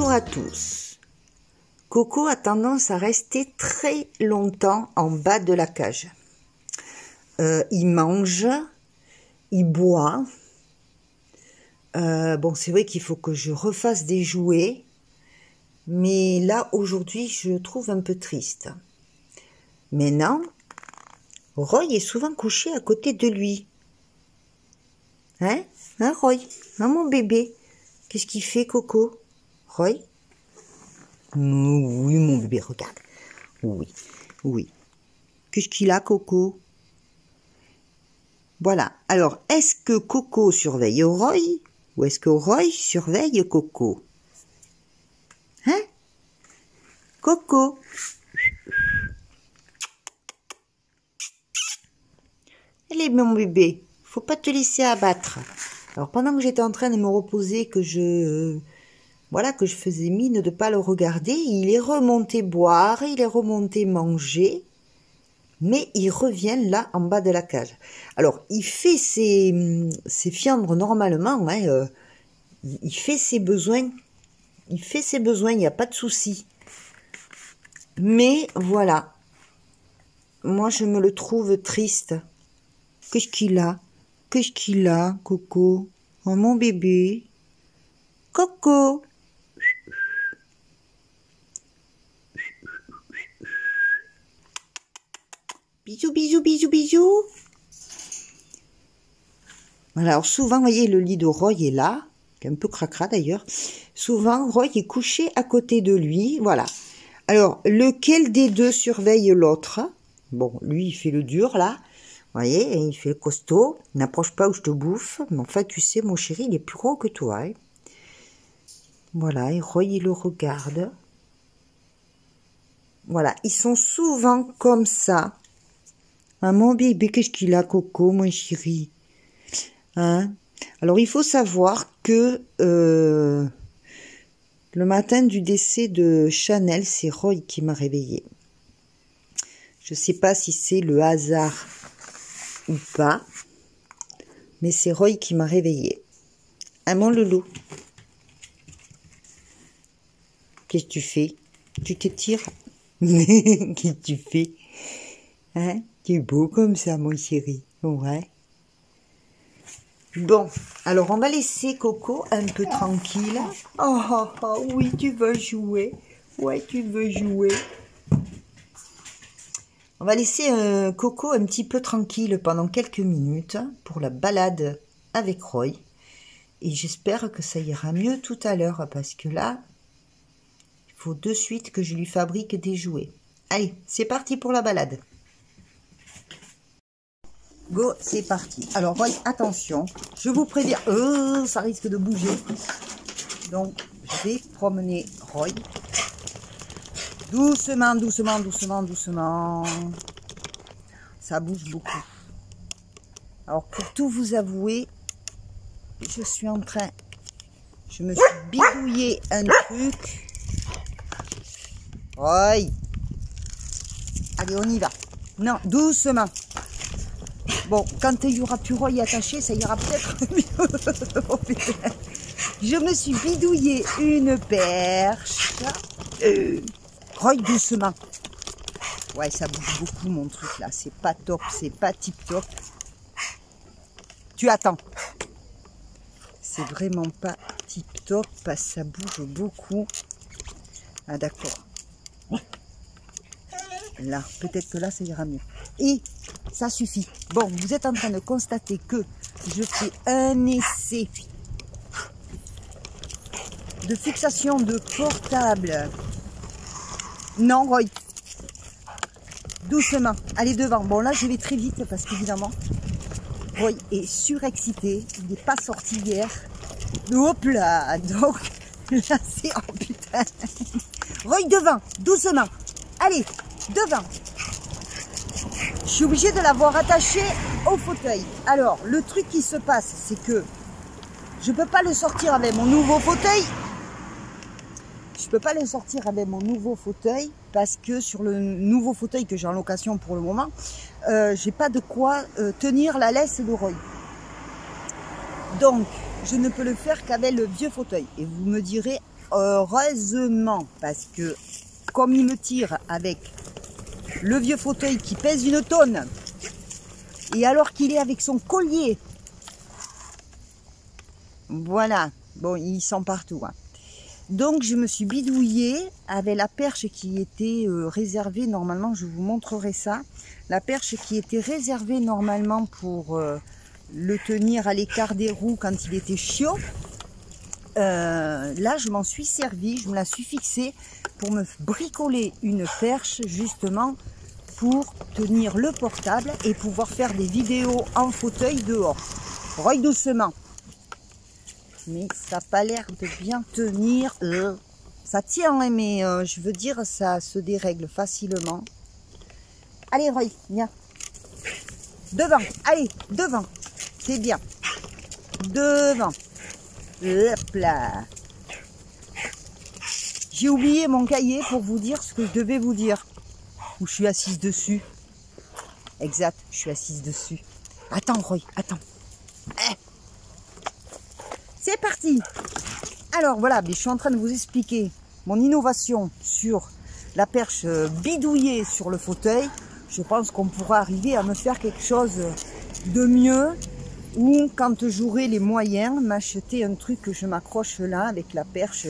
Bonjour à tous. Coco a tendance à rester très longtemps en bas de la cage. Il mange, il boit. Bon, c'est vrai qu'il faut que je refasse des jouets. Mais là, aujourd'hui, je le trouve un peu triste. Maintenant, Roy est souvent couché à côté de lui. Hein, Roy? Hein, mon bébé? Qu'est-ce qu'il fait, Coco? Roy? Oui, mon bébé, regarde. Oui. Qu'est-ce qu'il a, Coco? Voilà. Alors, est-ce que Coco surveille Roy ou est-ce que Roy surveille Coco? Hein? Coco? Allez, mon bébé, faut pas te laisser abattre. Alors, pendant que j'étais en train de me reposer, que je faisais mine de pas le regarder, il est remonté boire, il est remonté manger, mais il revient là en bas de la cage. Alors, il fait ses fiambres normalement, hein, il fait ses besoins, il n'y a pas de souci. Mais voilà, moi je me le trouve triste. Qu'est-ce qu'il a? Qu'est-ce qu'il a, Coco? Oh, mon bébé. Coco. Bisous, bisous, bisous, bisous. Voilà, alors souvent, vous voyez, le lit de Roy est là, qui est un peu cracra d'ailleurs. Souvent, Roy est couché à côté de lui, voilà. Alors, lequel des deux surveille l'autre? Bon, lui, il fait le dur, là. Vous voyez, il fait le costaud. N'approche pas ou je te bouffe. Mais enfin, tu sais, mon chéri, il est plus gros que toi. Hein. Voilà, et Roy, il le regarde. Voilà, ils sont souvent comme ça. Ah, mon bébé, qu'est-ce qu'il a, Coco, mon chéri? Hein? Alors, il faut savoir que le matin du décès de Chanel, c'est Roy qui m'a réveillée. Je ne sais pas si c'est le hasard ou pas, mais c'est Roy qui m'a réveillée. Ah, mon loulou. Qu'est-ce que tu fais? Tu t'étires? Qu'est-ce que tu fais? Hein? Tu es beau comme ça, mon chéri. Ouais. Bon, alors on va laisser Coco un peu tranquille. Oui, tu veux jouer. Ouais, tu veux jouer. On va laisser Coco un petit peu tranquille pendant quelques minutes pour la balade avec Roy. Et j'espère que ça ira mieux tout à l'heure parce que là, il faut de suite que je lui fabrique des jouets. Allez, c'est parti pour la balade. Go, c'est parti. Alors, Roy, attention, je vous préviens, ça risque de bouger. Donc, je vais promener Roy. Doucement, doucement, doucement, doucement. Ça bouge beaucoup. Alors, pour tout vous avouer, je me suis bidouillé un truc. Roy. Allez, on y va. Non, doucement. Bon, quand il y aura plus Roy attaché, ça ira peut-être mieux. Oh, putain. Je me suis bidouillé une perche. Roy, doucement. Ouais, ça bouge beaucoup mon truc là. C'est pas top, c'est pas tip top. Tu attends. C'est vraiment pas tip top parce que ça bouge beaucoup. Ah d'accord. Là, peut-être que là, ça ira mieux. Et ça suffit. Bon, vous êtes en train de constater que je fais un essai de fixation de portable. Non, Roy. Doucement. Allez devant. Bon, là, je vais très vite parce qu'évidemment, Roy est surexcité. Il n'est pas sorti hier. Hop là. Donc, là, c'est... Oh putain. Roy, devant. Doucement. Allez, devant. Je suis obligée de l'avoir attaché au fauteuil. Alors, le truc qui se passe, c'est que je ne peux pas le sortir avec mon nouveau fauteuil. Je peux pas le sortir avec mon nouveau fauteuil parce que sur le nouveau fauteuil que j'ai en location pour le moment, j'ai pas de quoi tenir la laisse de Roy. Donc, je ne peux le faire qu'avec le vieux fauteuil. Et vous me direz, heureusement, parce que comme il me tire avec le vieux fauteuil qui pèse une tonne, et alors qu'il est avec son collier, voilà, bon, il sent partout, hein. Donc je me suis bidouillée avec la perche qui était réservée normalement, je vous montrerai ça, la perche qui était réservée normalement pour le tenir à l'écart des roues quand il était chiot. Là je m'en suis servi, je me la suis fixée pour me bricoler une perche justement pour tenir le portable et pouvoir faire des vidéos en fauteuil dehors. Roy doucement. Mais ça n'a pas l'air de bien tenir. Ça tient, hein, mais je veux dire, ça se dérègle facilement. Allez, Roy, viens. Devant, allez, devant. C'est bien. Devant. Hop là. J'ai oublié mon cahier pour vous dire ce que je devais vous dire. Où je suis assise dessus. Exact, je suis assise dessus. Attends, Roy, attends. C'est parti. Alors voilà, je suis en train de vous expliquer mon innovation sur la perche bidouillée sur le fauteuil. Je pense qu'on pourra arriver à me faire quelque chose de mieux, ou quand j'aurai les moyens, m'acheter un truc que je m'accroche là avec la perche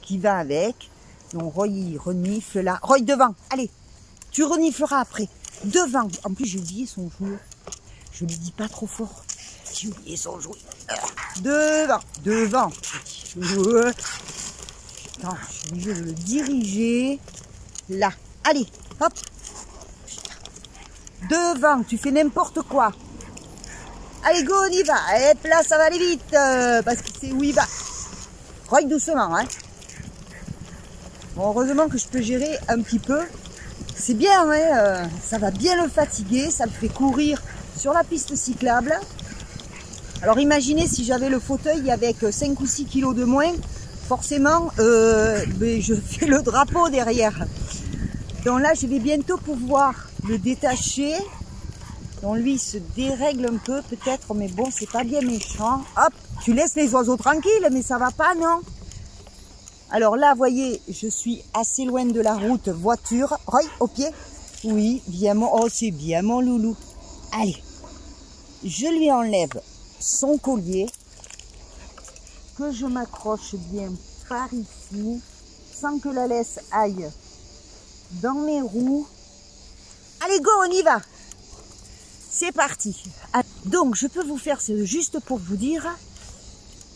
qui va avec. Donc Roy il renifle là. Roy devant, allez, tu renifleras après. Devant. En plus j'ai oublié son jouet. Je ne lui dis pas trop fort. J'ai oublié son jouet. Devant, devant. Attends, je suis obligée de le diriger là. Allez, hop. Devant, tu fais n'importe quoi. Allez, go, on y va. Et là, ça va aller vite, parce que c'est où il va. Roy doucement, hein. Bon, heureusement que je peux gérer un petit peu. C'est bien, hein, ça va bien le fatiguer, ça le fait courir sur la piste cyclable. Alors imaginez si j'avais le fauteuil avec 5 ou 6 kilos de moins, forcément je fais le drapeau derrière. Donc là je vais bientôt pouvoir le détacher. Donc lui il se dérègle un peu peut-être, mais bon c'est pas bien méchant. Hop, tu laisses les oiseaux tranquilles, mais ça va pas, non? Alors là, vous voyez, je suis assez loin de la route voiture. Roy, au pied. Oui, bien mon... Oh, c'est bien mon loulou. Allez, je lui enlève son collier, que je m'accroche bien par ici, sans que la laisse aille dans mes roues. Allez, go, on y va. C'est parti. Donc, je peux vous faire, c'est juste pour vous dire,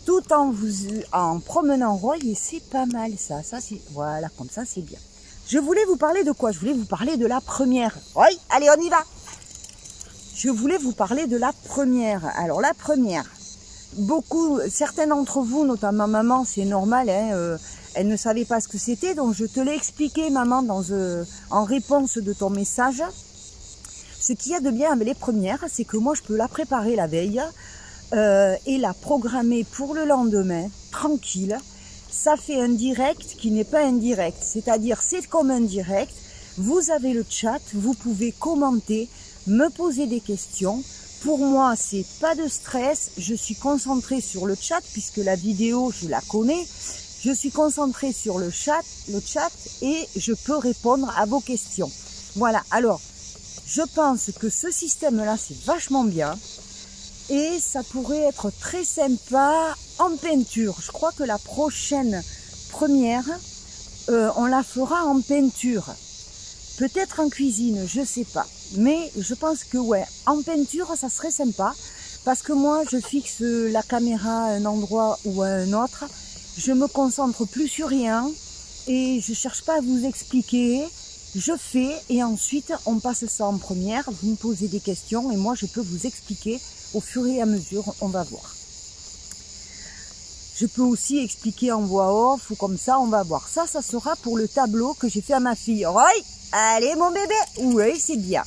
tout en promenant Roy, et c'est pas mal ça. Ça c'est, voilà, comme ça c'est bien. Je voulais vous parler de quoi? Je voulais vous parler de la première. Roy, allez, on y va. Je voulais vous parler de la première. Alors la première, certains d'entre vous, notamment maman, c'est normal, hein, elle ne savait pas ce que c'était, donc je te l'ai expliqué, maman, en réponse de ton message. Ce qu'il y a de bien avec les premières, c'est que moi je peux la préparer la veille et la programmer pour le lendemain, tranquille. Ça fait un direct qui n'est pas un direct, c'est-à-dire c'est comme un direct. Vous avez le chat, vous pouvez commenter, me poser des questions. Pour moi, c'est pas de stress. Je suis concentrée sur le chat puisque la vidéo, je la connais. Je suis concentrée sur le chat et je peux répondre à vos questions. Voilà. Alors, je pense que ce système-là, c'est vachement bien et ça pourrait être très sympa en peinture. Je crois que la prochaine première, on la fera en peinture. Peut-être en cuisine, je sais pas. Mais je pense que ouais, en peinture, ça serait sympa. Parce que moi, je fixe la caméra à un endroit ou à un autre. Je me concentre plus sur rien. Et je cherche pas à vous expliquer. Je fais et ensuite, on passe ça en première. Vous me posez des questions et moi, je peux vous expliquer au fur et à mesure. On va voir. Je peux aussi expliquer en voix off ou comme ça, on va voir. Ça sera pour le tableau que j'ai fait à ma fille. Oui, allez mon bébé. Oui, c'est bien.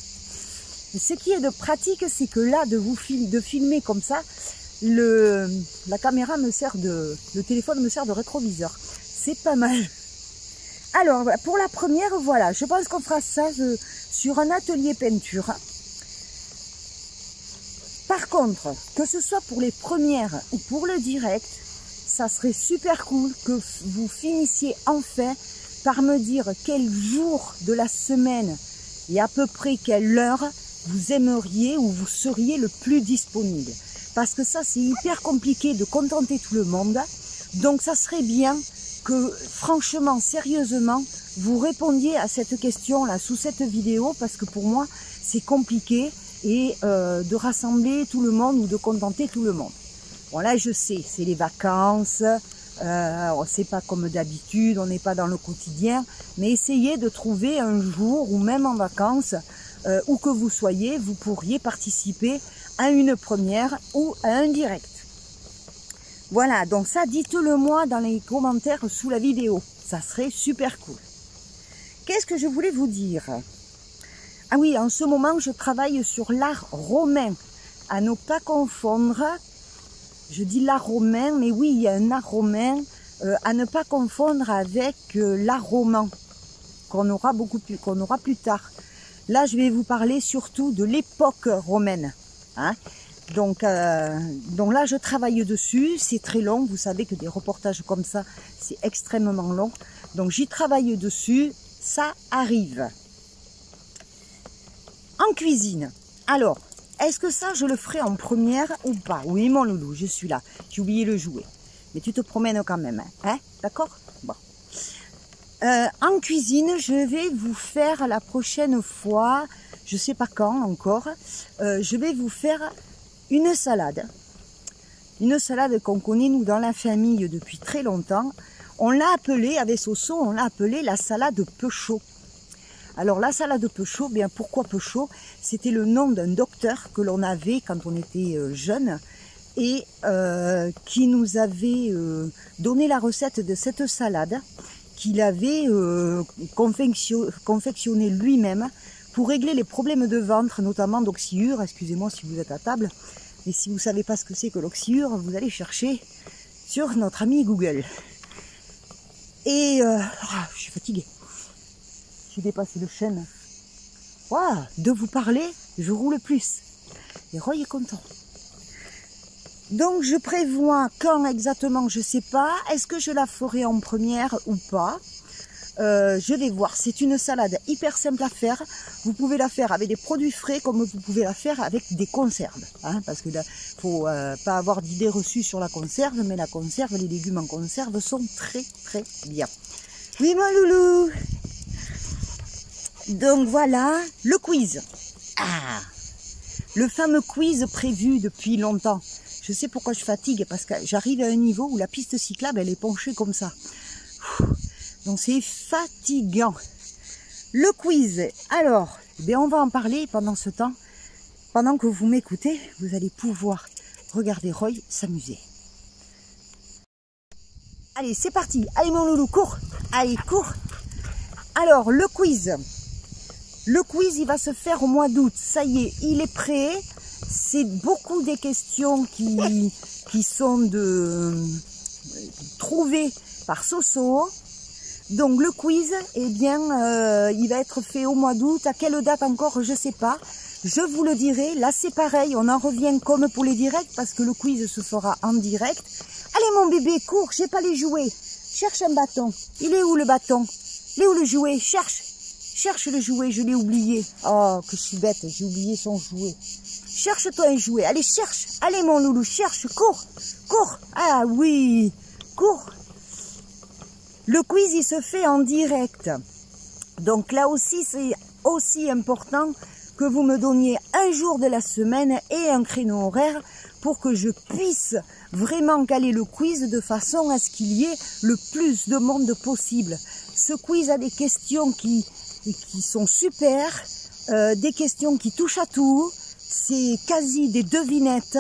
Ce qui est de pratique, c'est que là, de filmer comme ça, la caméra me sert le téléphone me sert de rétroviseur. C'est pas mal. Alors, pour la première, voilà, je pense qu'on fera ça sur un atelier peinture. Par contre, que ce soit pour les premières ou pour le direct, ça serait super cool que vous finissiez enfin par me dire quel jour de la semaine et à peu près quelle heure vous aimeriez ou vous seriez le plus disponible. Parce que ça, c'est hyper compliqué de contenter tout le monde. Donc ça serait bien que, franchement, sérieusement, vous répondiez à cette question-là sous cette vidéo, parce que pour moi, c'est compliqué et de rassembler tout le monde ou de contenter tout le monde. Bon là, je sais, c'est les vacances, c'est pas comme d'habitude, on n'est pas dans le quotidien, mais essayez de trouver un jour, ou même en vacances, où que vous soyez, vous pourriez participer à une première ou à un direct. Voilà, donc ça, dites-le moi dans les commentaires sous la vidéo. Ça serait super cool. Qu'est-ce que je voulais vous dire? Ah oui, en ce moment, je travaille sur l'art romain. À ne pas confondre, je dis l'art romain, mais oui, il y a un art romain, à ne pas confondre avec l'art roman, qu'on aura plus tard. Là, je vais vous parler surtout de l'époque romaine. Hein? Donc là, je travaille dessus, c'est très long, vous savez que des reportages comme ça, c'est extrêmement long. Donc j'y travaille dessus, ça arrive. En cuisine, alors, est-ce que ça, je le ferai en première ou pas? Oui, mon loulou, je suis là, j'ai oublié le jouet. Mais tu te promènes quand même, hein? D'accord? Bon. En cuisine, je vais vous faire la prochaine fois, je sais pas quand encore, je vais vous faire une salade qu'on connaît nous dans la famille depuis très longtemps. On l'a appelée, avec Soso, on l'a appelée la salade Peuchot. Alors la salade Peuchot, bien pourquoi Peuchot? C'était le nom d'un docteur que l'on avait quand on était jeune et qui nous avait donné la recette de cette salade qu'il avait confectionné lui-même pour régler les problèmes de ventre, notamment d'oxyure. Excusez-moi si vous êtes à table, mais si vous ne savez pas ce que c'est que l'oxyure, vous allez chercher sur notre ami Google. Et je suis fatiguée. J'ai dépassé le chêne. Waouh, de vous parler, je roule plus. Et Roy est content. Donc je prévois quand exactement, je ne sais pas. Est-ce que je la ferai en première ou pas? Je vais voir. C'est une salade hyper simple à faire. Vous pouvez la faire avec des produits frais comme vous pouvez la faire avec des conserves. Hein, parce que là, faut pas avoir d'idées reçues sur la conserve, mais la conserve, les légumes en conserve sont très très bien. Oui, mon loulou. Donc voilà, le quiz. Ah, le fameux quiz prévu depuis longtemps. Je sais pourquoi je fatigue, parce que j'arrive à un niveau où la piste cyclable, elle est penchée comme ça. Donc c'est fatigant. Le quiz, alors, bien on va en parler pendant ce temps. Pendant que vous m'écoutez, vous allez pouvoir regarder Roy s'amuser. Allez, c'est parti. Allez mon loulou, cours. Allez, cours. Alors, le quiz. Le quiz, il va se faire au mois d'août. Ça y est, il est prêt. C'est beaucoup des questions qui sont trouvées par Soso. Donc le quiz, eh bien, il va être fait au mois d'août. À quelle date encore, je ne sais pas. Je vous le dirai. Là, c'est pareil. On en revient comme pour les directs parce que le quiz se fera en direct. Allez, mon bébé, cours. J'ai pas les jouets. Cherche un bâton. Il est où le bâton? Il est où le jouet? Cherche. Cherche le jouet. Je l'ai oublié. Oh, que je suis bête. J'ai oublié son jouet. Cherche-toi un jouet. Allez, cherche. Allez, mon loulou, cherche. Cours. Cours. Ah oui. Cours. Le quiz, il se fait en direct. Donc là aussi, c'est aussi important que vous me donniez un jour de la semaine et un créneau horaire pour que je puisse vraiment caler le quiz de façon à ce qu'il y ait le plus de monde possible. Ce quiz a des questions qui sont super, des questions qui touchent à tout, c'est quasi des devinettes.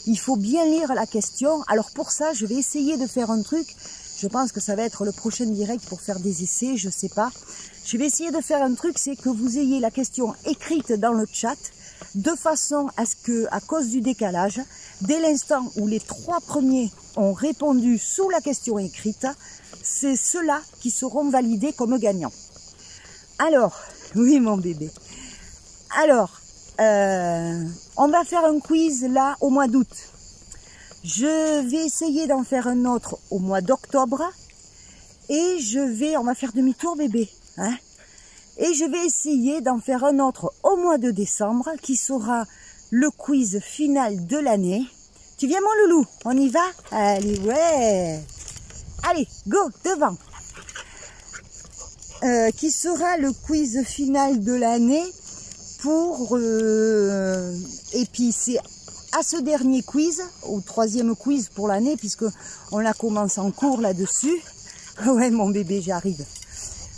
Il faut bien lire la question. Alors pour ça, je vais essayer de faire un truc. Je pense que ça va être le prochain direct pour faire des essais, je sais pas. Je vais essayer de faire un truc, c'est que vous ayez la question écrite dans le chat, de façon à ce que, à cause du décalage, dès l'instant où les 3 premiers ont répondu sous la question écrite, c'est ceux-là qui seront validés comme gagnants. Alors, oui mon bébé. Alors, on va faire un quiz là au mois d'août. Je vais essayer d'en faire un autre au mois d'octobre. Et on va faire demi-tour bébé. Hein? Et je vais essayer d'en faire un autre au mois de décembre, qui sera le quiz final de l'année. Tu viens mon loulou? On y va? Allez, ouais! Allez, go, devant! Qui sera le quiz final de l'année pour... et puis c'est à ce dernier quiz, au troisième quiz pour l'année, puisque on la commence en cours là-dessus. Ouais, mon bébé, j'arrive.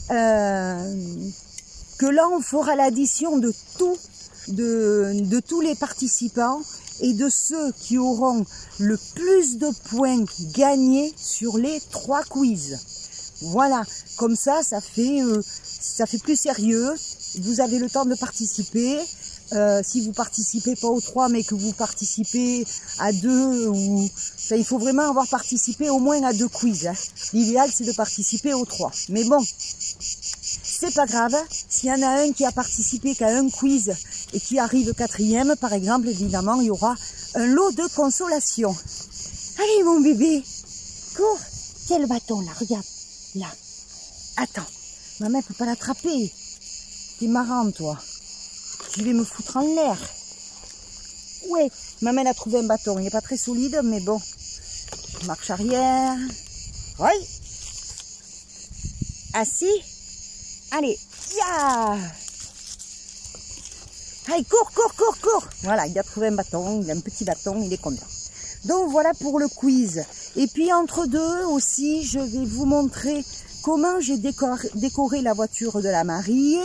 Que là, on fera l'addition de tous les participants et de ceux qui auront le plus de points gagnés sur les 3 quiz. Voilà, comme ça, ça fait plus sérieux. Vous avez le temps de participer. Si vous participez pas aux 3, mais que vous participez à 2, enfin, il faut vraiment avoir participé au moins à 2 quiz. Hein. L'idéal, c'est de participer aux 3. Mais bon, c'est pas grave. S'il y en a un qui a participé qu'à un quiz et qui arrive 4e, par exemple, évidemment, il y aura un lot de consolation. Allez, mon bébé, cours. Tiens le bâton, là, regarde. Là. Attends, maman peut pas l'attraper. T'es marrant, toi. Tu vais me foutre en l'air. Ouais, maman a trouvé un bâton. Il n'est pas très solide, mais bon. Marche arrière. Oui. Assis. Allez, ya. Allez, cours, cours, cours, cours. Voilà, il a trouvé un bâton. Il a un petit bâton, il est content. Donc voilà pour le quiz. Et puis entre deux aussi, je vais vous montrer comment j'ai décoré la voiture de la mariée.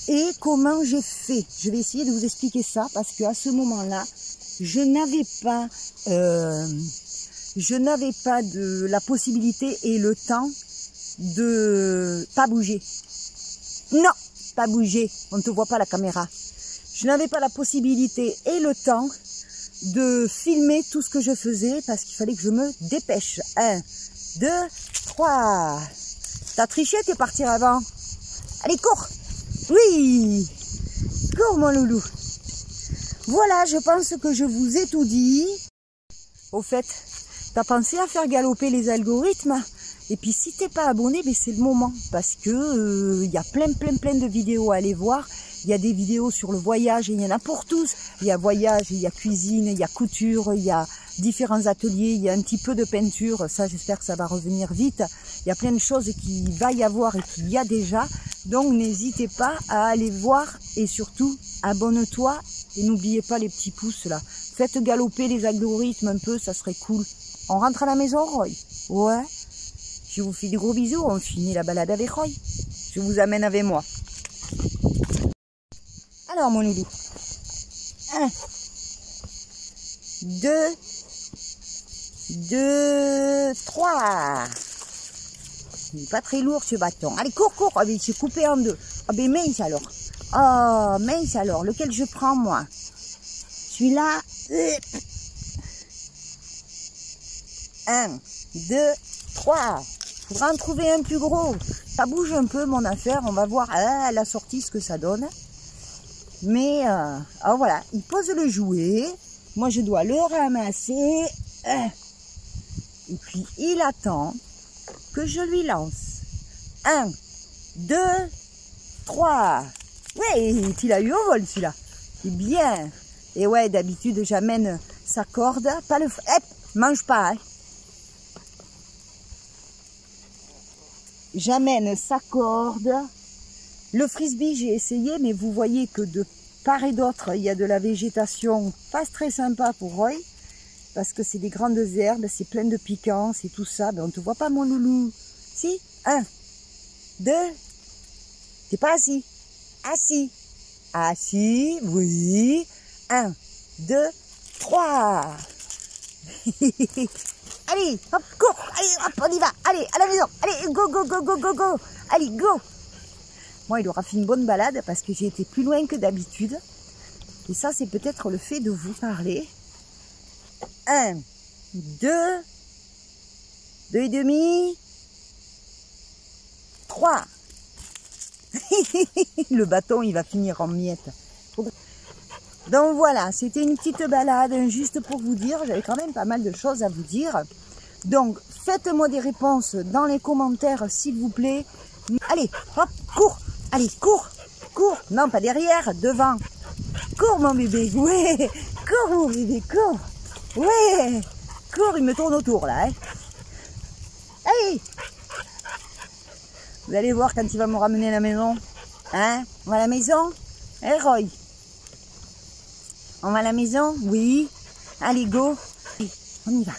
Et comment j'ai fait. Je vais essayer de vous expliquer ça parce qu'à ce moment-là, je n'avais pas de la possibilité et le temps de pas bouger. Non, pas bouger. On ne te voit pas la caméra. Je n'avais pas la possibilité et le temps de filmer tout ce que je faisais parce qu'il fallait que je me dépêche. 1, 2, 3. T'as triché, t'es parti avant. Allez, cours. Oui, cours mon loulou. Voilà, je pense que je vous ai tout dit. Au fait, t'as pensé à faire galoper les algorithmes? Et puis si t'es pas abonné, ben c'est le moment. Parce que y a plein de vidéos à aller voir. Il y a des vidéos sur le voyage et il y en a pour tous. Il y a voyage, il y a cuisine, il y a couture, il y a différents ateliers, il y a un petit peu de peinture. Ça, j'espère que ça va revenir vite. Il y a plein de choses qu'il va y avoir et qu'il y a déjà. Donc, n'hésitez pas à aller voir et surtout, abonne-toi et n'oubliez pas les petits pouces là. Faites galoper les algorithmes un peu, ça serait cool. On rentre à la maison, Roy? Ouais. Je vous fais des gros bisous, on finit la balade avec Roy. Je vous amène avec moi. Alors, mon loulou. 1, 2, 3. Il n'est pas très lourd ce bâton. Allez, cours, cours. Ah, ben, il s'est coupé en 2. Ah, ben mince alors. Oh, mince alors. Lequel je prends, moi? Celui-là. 1, 2, 3. Faudra en trouver un plus gros. Ça bouge un peu, mon affaire. On va voir à la sortie ce que ça donne. Mais, alors voilà. Il pose le jouet. Moi, je dois le ramasser. Et puis, il attend que je lui lance. 1, 2, 3. Ouais, il a eu au vol celui-là. C'est bien. Et ouais, d'habitude, j'amène sa corde. Pas le... Hop, mange pas. Hein. J'amène sa corde. Le frisbee, j'ai essayé, mais vous voyez que de part et d'autre, il y a de la végétation pas très sympa pour Roy. Parce que c'est des grandes herbes, c'est plein de piquants, c'est tout ça. Ben, on ne te voit pas, mon loulou. Si, 1, 2, t'es pas assis. Assis. Assis, oui. 1, 2, 3. Allez, hop, cours. Allez, hop, on y va. Allez, à la maison. Allez, go, go, go, go, go, go. Allez, go. Moi, il aura fait une bonne balade parce que j'ai été plus loin que d'habitude. Et ça, c'est peut-être le fait de vous parler. 1, 2, 2 et demi, 3. Le bâton, il va finir en miettes. Donc voilà, c'était une petite balade, juste pour vous dire, j'avais quand même pas mal de choses à vous dire. Donc, faites-moi des réponses dans les commentaires, s'il vous plaît. Allez, hop, cours. Allez, cours, cours. Non, pas derrière, devant. Cours, mon bébé. Ouais, cours, mon bébé, cours. Ouais, cours, il me tourne autour, là. Hein. Allez. Vous allez voir quand il va me ramener à la maison. Hein? On va à la maison? Hein, Roy? On va à la maison? Oui. Allez, go. Allez, on y va.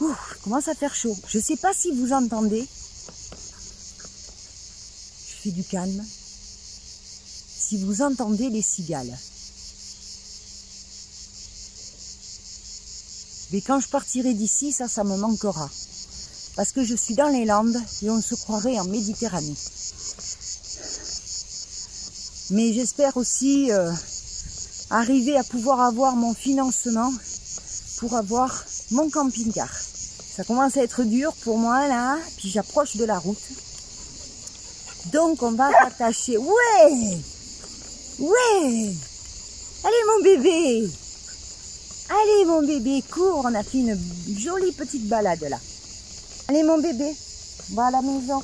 Ouh, il commence à faire chaud. Je ne sais pas si vous entendez. Je fais du calme. Si vous entendez les cigales. Mais quand je partirai d'ici, ça me manquera. Parce que je suis dans les Landes et on se croirait en Méditerranée. Mais j'espère aussi arriver à pouvoir avoir mon financement pour avoir mon camping-car. Ça commence à être dur pour moi là, puis j'approche de la route. Donc on va s'attacher. Ouais! Ouais! Allez mon bébé! Allez mon bébé, cours, on a fait une jolie petite balade là. Allez mon bébé, on va à la maison.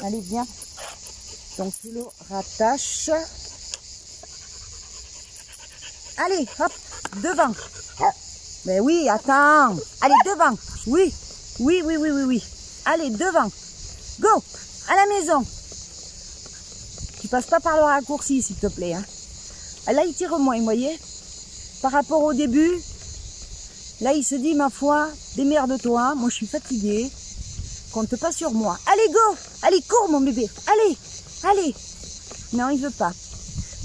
Allez viens. Donc tu le rattaches. Allez, hop, devant. Mais oui, attends. Allez, devant. Oui, oui, oui, oui, oui, oui. Allez, devant. Go, à la maison. Tu passes pas par le raccourci, s'il te plaît. Hein. Là, il tire moins, vous voyez. Par rapport au début, là, il se dit, ma foi, démerde-toi. Moi, je suis fatiguée. Compte pas sur moi. Allez, go. Allez, cours, mon bébé. Allez, allez. Non, il veut pas.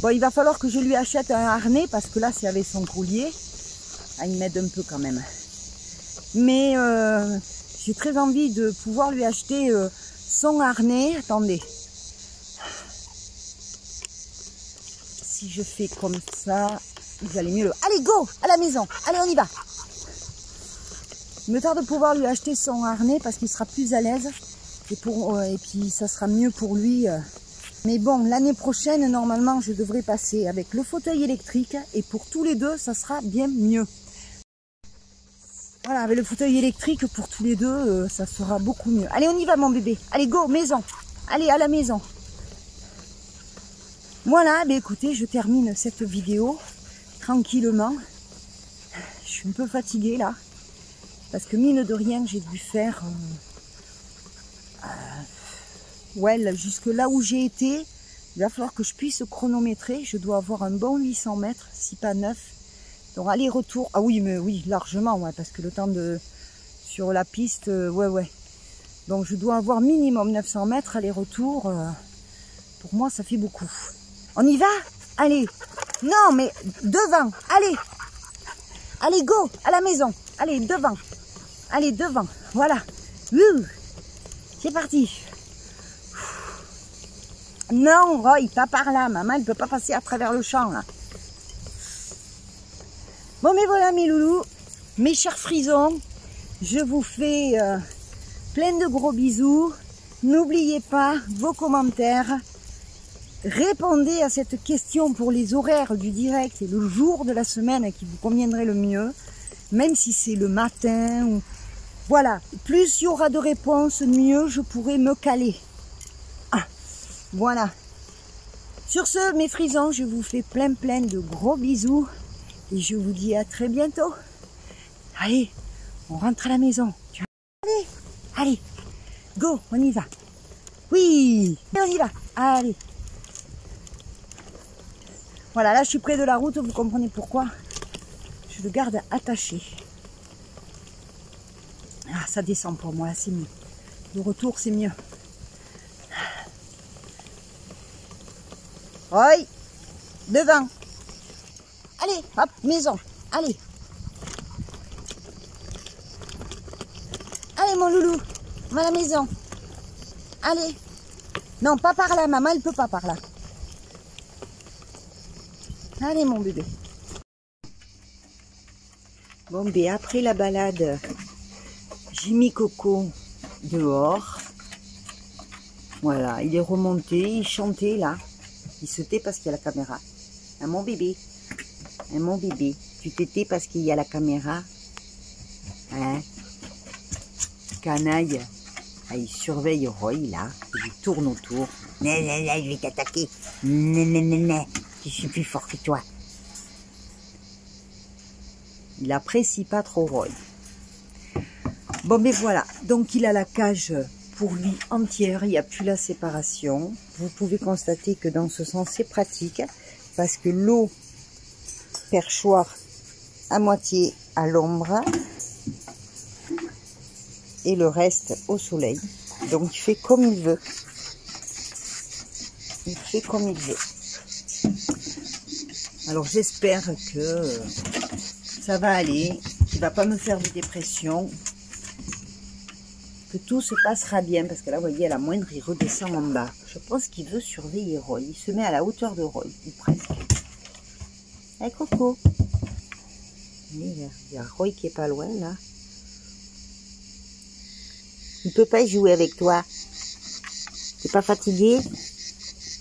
Bon, il va falloir que je lui achète un harnais parce que là, c'est avec son collier. Ah, il m'aide un peu quand même. Mais j'ai très envie de pouvoir lui acheter son harnais. Attendez. Si je fais comme ça, vous allez mieux. Allez, go, à la maison. Allez, on y va. Il me tarde de pouvoir lui acheter son harnais parce qu'il sera plus à l'aise. Et puis, ça sera mieux pour lui. Mais bon, l'année prochaine, normalement, je devrais passer avec le fauteuil électrique. Et pour tous les deux, ça sera bien mieux. Voilà, avec le fauteuil électrique, pour tous les deux, ça sera beaucoup mieux. Allez, on y va, mon bébé. Allez, go, maison. Allez, à la maison. Voilà, ben écoutez, je termine cette vidéo tranquillement. Je suis un peu fatiguée, là. Parce que mine de rien, j'ai dû faire... ouais, jusque là où j'ai été, il va falloir que je puisse chronométrer. Je dois avoir un bon 800 mètres, si pas 9. Donc aller-retour, ah oui, mais oui, largement, ouais, parce que le temps de sur la piste, ouais. Donc je dois avoir minimum 900 mètres aller-retour. Pour moi, ça fait beaucoup. On y va? Allez. Non, mais devant. Allez. Allez, go, à la maison. Allez, devant. Allez, devant. Voilà. C'est parti. Non, Roy, pas par là. Maman, elle ne peut pas passer à travers le champ, là. Bon, mais voilà, mes loulous, mes chers frisons, je vous fais plein de gros bisous. N'oubliez pas vos commentaires. Répondez à cette question pour les horaires du direct et le jour de la semaine qui vous conviendrait le mieux, même si c'est le matin. Ou... Voilà, plus il y aura de réponses, mieux je pourrai me caler. Ah, voilà. Sur ce, mes frisons, je vous fais plein de gros bisous. Et je vous dis à très bientôt. Allez, on rentre à la maison. Allez, allez, go, on y va. Oui, on y va. Allez. Voilà, là je suis près de la route, vous comprenez pourquoi. Je le garde attaché. Ah, ça descend pour moi, c'est mieux. Le retour, c'est mieux. Oui, devant. Allez, hop, maison. Allez. Allez, mon loulou. On va à la maison. Allez. Non, pas par là, maman, elle peut pas par là. Allez, mon bébé. Bon, ben après la balade, j'ai mis Coco dehors. Voilà, il est remonté, il chantait là. Il se tait parce qu'il y a la caméra. Hein, mon bébé. Hein, mon bébé, tu t'étais parce qu'il y a la caméra. Hein? Canaille. Ah, il surveille Roy, là. Il lui tourne autour. Né, je vais t'attaquer. Né. Je suis plus fort que toi. Il apprécie pas trop Roy. Bon, mais voilà. Donc, il a la cage pour lui entière. Il n'y a plus la séparation. Vous pouvez constater que dans ce sens, c'est pratique. Parce que l'eau perchoir à moitié à l'ombre. Et le reste au soleil. Donc, il fait comme il veut. Il fait comme il veut. Alors, j'espère que ça va aller, qu'il va pas me faire de dépression, que tout se passera bien, parce que là, vous voyez, à la moindre, il redescend en bas. Je pense qu'il veut surveiller Roy. Il se met à la hauteur de Roy, ou presque. Hey, Coco. Il y a Roy qui est pas loin, là. Il peut pas jouer avec toi. T'es pas fatigué?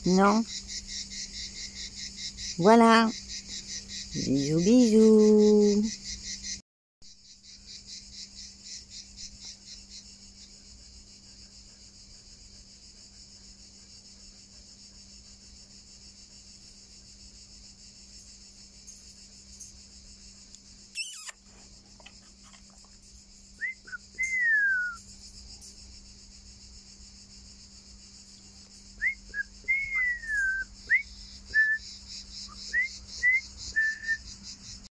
Non? Voilà. Bisous, bisous.